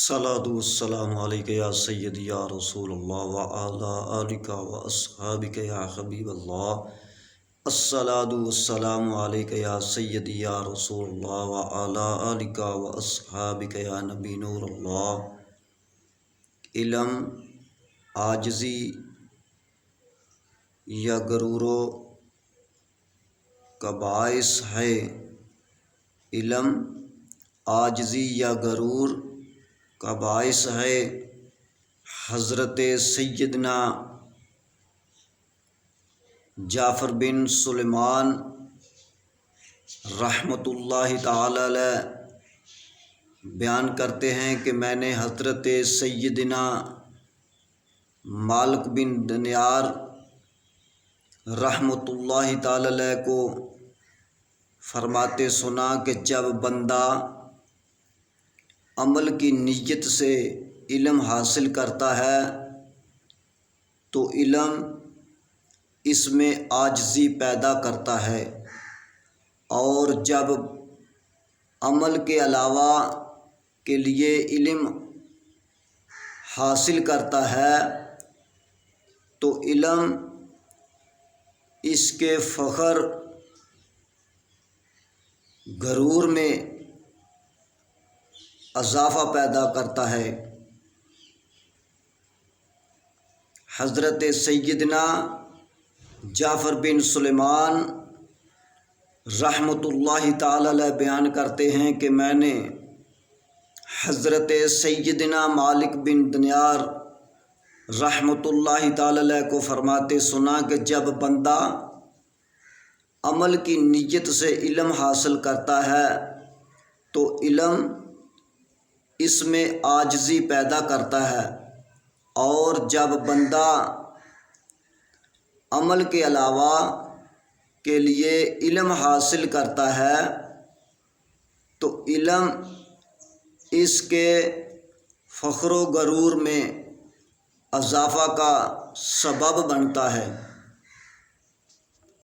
الصلاۃ والسلام علیک یا سیدی یا رسول اللہ وعلی آلک واصحابک یا حبیب اللہ۔ الصلاۃ والسلام علیک یا سیدی یا رسول اللہ وعلی آلک واصحابک یا نبی نور اللہ۔ علم عاجزی یا غرور کا باعث ہے۔ علم عاجزی یا غرور کا باعث ہے۔ حضرت سیدنا جعفر بن سلیمان رحمۃ اللہ تعالی علیہ بیان کرتے ہیں کہ میں نے حضرت سیدنا مالک بن دینار رحمۃ اللہ تعالی علیہ کو فرماتے سنا کہ جب بندہ عمل کی نیت سے علم حاصل کرتا ہے تو علم اس میں عاجزی پیدا کرتا ہے، اور جب عمل کے علاوہ کے لیے علم حاصل کرتا ہے تو علم اس کے فخر غرور میں اضافہ پیدا کرتا ہے۔ حضرت سیدنا جعفر بن سلیمان رحمۃ اللہ تعالی علیہ بیان کرتے ہیں کہ میں نے حضرت سیدنا مالک بن دینار رحمۃ اللہ تعالی علیہ کو فرماتے سنا کہ جب بندہ عمل کی نیت سے علم حاصل کرتا ہے تو علم اس میں عاجزی پیدا کرتا ہے، اور جب بندہ عمل کے علاوہ کے لیے علم حاصل کرتا ہے تو علم اس کے فخر و غرور میں اضافہ کا سبب بنتا ہے۔